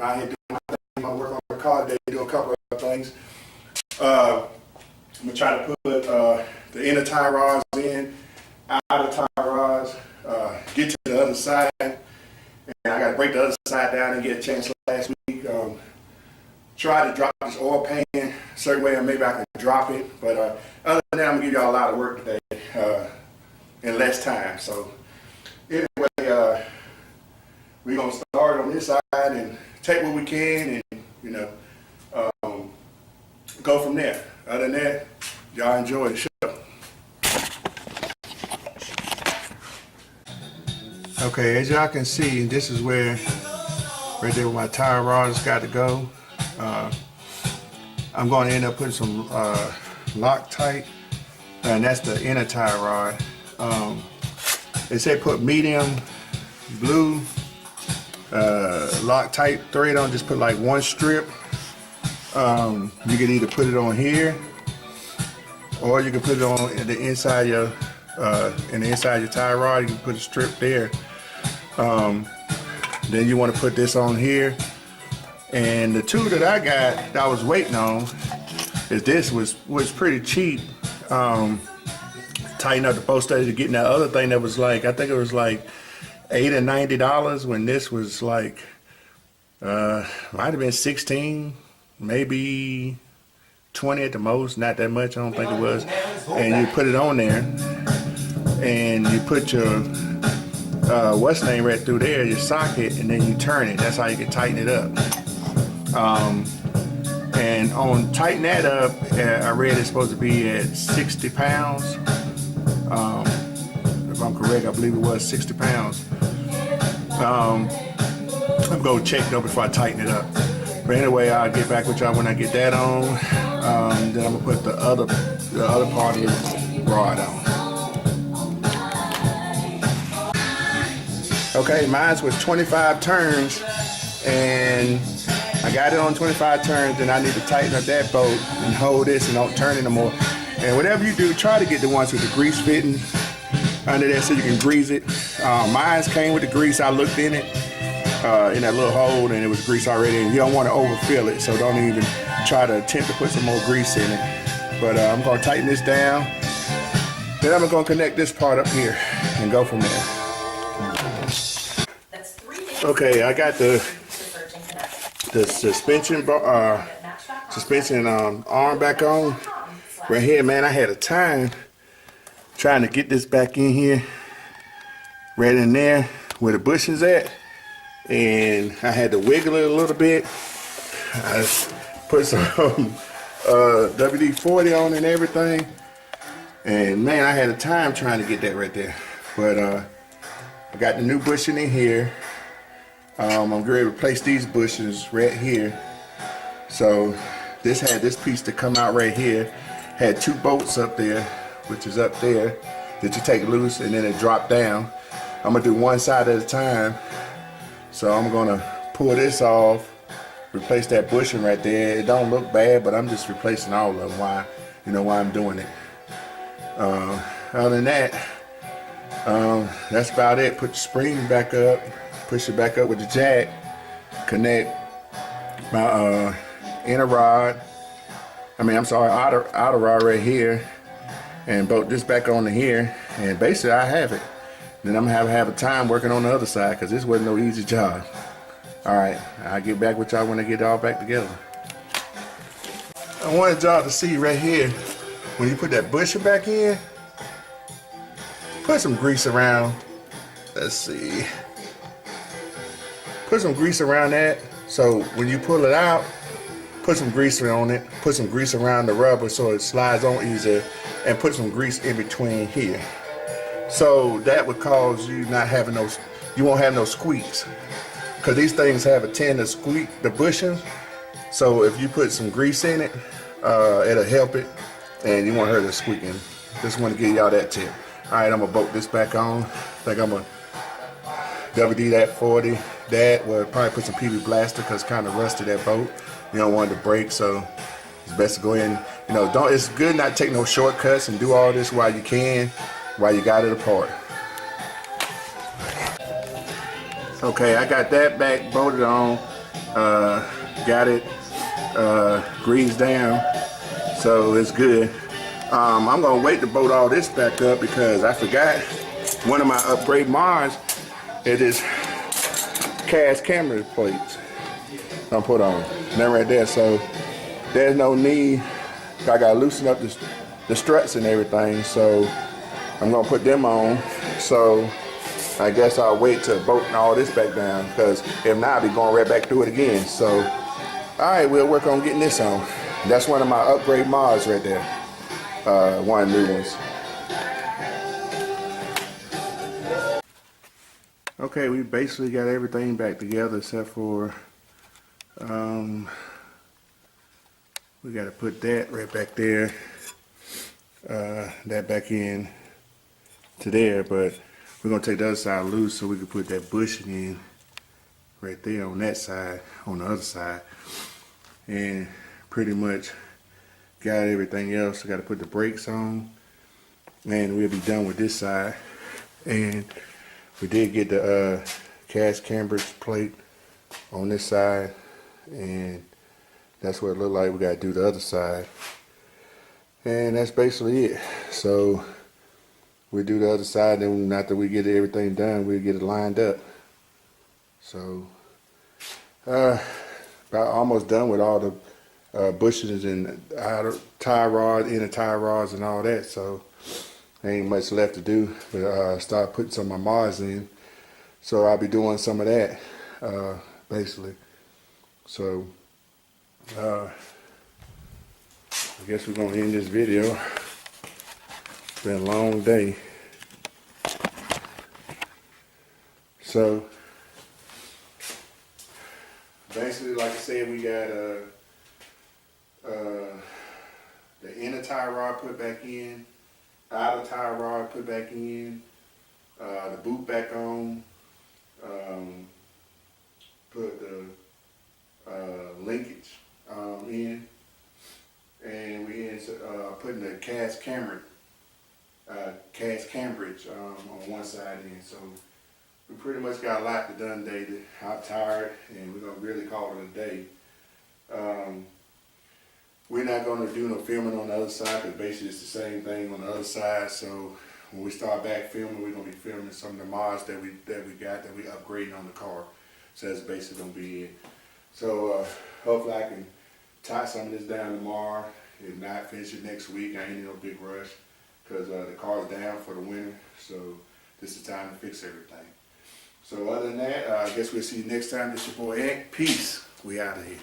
I'm out here doing my thing. I work on the car today, do a couple of things. I'm gonna try to put the inner tie rods in, outer tie rods, get to the other side, and I gotta break the other side down and get a chance last week. Try to drop this oil pan a certain way, and maybe I can drop it. But other than that, I'm gonna give y'all a lot of work today in less time. So anyway, we're gonna start on this side and take what we can, and go from there. Other than that, y'all enjoy the show. Okay, as y'all can see, this is where right there where my tie rods got to go. I'm going to end up putting some Loctite, and that's the inner tie rod. They say put medium blue Loctite thread on, just put like one strip. You can either put it on here, or you can put it on the inside your your tie rod. You can put a strip there. Then you want to put this on here. And the two that I got that I was waiting on is this was pretty cheap. Tighten up the post station, getting that other thing that was like, I think it was like $80 and $90, when this was like might have been 16, maybe 20 at the most, not that much, I don't think it was. And you put it on there, and you put your what's the name right through there, your socket, and then you turn it. That's how you can tighten it up. And on tighten that up, I read it's supposed to be at 60 pounds. If I'm correct, I believe it was 60 pounds. I'm gonna check though before I tighten it up. But anyway, I'll get back with y'all when I get that on. Then I'm gonna put the other part of the rod on. Okay, mine was 25 turns, and I got it on 25 turns, and I need to tighten up that bolt and hold this and don't turn it no more. And whatever you do, try to get the ones with the grease fitting under there so you can grease it. Mine came with the grease. I looked in it, in that little hole, and it was grease already, and you don't want to overfill it, so don't even try to attempt to put some more grease in it. But I'm going to tighten this down. Then I'm going to connect this part up here and go from there. Okay, I got the suspension arm back on right here. Man, I had a time trying to get this back in here, right in there where the bushing's at, and I had to wiggle it a little bit. I put some WD-40 on and everything, and man, I had a time trying to get that right there. But I got the new bushing in here. I'm going to replace these bushings right here. So this had this piece to come out right here. Had two bolts up there, which is up there, that you take loose, and then it dropped down. I'm going to do one side at a time. So I'm going to pull this off, replace that bushing right there. It don't look bad, but I'm just replacing all of them. Why I'm doing it. Other than that, that's about it. Put the spring back up. Push it back up with the jack, connect my outer rod right here, and bolt this back onto here, and basically I have it. Then I'm gonna have a time working on the other side, because this wasn't no easy job. Alright, I'll get back with y'all when I get it all back together. I wanted y'all to see right here, when you put that bushing back in, put some grease around. Let's see. Put some grease around that, so when you pull it out, put some grease on it, put some grease around the rubber so it slides on easier, and put some grease in between here. So that would cause you not having those, you won't have no squeaks. Because these things have a tendency to squeak the bushing. So if you put some grease in it, it'll help it, and you won't hear the squeaking. Just want to give y'all that tip. Alright, I'm going to bolt this back on. I think I'm going to WD that 40. That will probably put some PB Blaster, because it's kind of rusty, that bolt. You don't want it to break, so it's best to go in. It's good not to take no shortcuts and do all this while you can, while you got it apart. Okay, I got that back bolted on. Got it greased down, so it's good. I'm gonna wait to bolt all this back up because I forgot one of my upgrade Mars. It is cast camera plates. I'm put on that right there, so there's no need. I gotta loosen up the struts and everything, so I'm gonna put them on. So I guess I'll wait to bolt all this back down, because if not, I'll be going right back through it again. So, all right, we'll work on getting this on. That's one of my upgrade mods right there. One of the new ones. Okay, we basically got everything back together except for we got to put that right back there, that back in to there, but we're going to take the other side loose so we can put that bushing in right there on that side, on the other side, and pretty much got everything else. I got to put the brakes on, and we'll be done with this side. And we did get the cast camberage plate on this side, and that's what it looked like. We got to do the other side, and that's basically it. So we do the other side, then after we get everything done, we'll get it lined up. So about almost done with all the bushings and outer tie rod, inner tie rods and all that. So ain't much left to do, but start putting some of my mods in. So I'll be doing some of that basically. So I guess we're gonna end this video. It's been a long day. So basically, like I said, we got the inner tie rod put back in, outer tie rod put back in, the boot back on, put the linkage in, and we in putting the cast camberage on one side in. So we pretty much got a lot done today. I'm tired, and we're gonna really call it a day. We're not gonna do no filming on the other side, because basically it's the same thing on the other side. So when we start back filming, we're gonna be filming some of the mods that we upgrading on the car. So that's basically gonna be it. So hopefully I can tie some of this down tomorrow. If not, finish it next week. I ain't in no big rush, because the car's down for the winter. So this is the time to fix everything. So other than that, I guess we'll see you next time. This is your boy Ed. Peace. We out of here.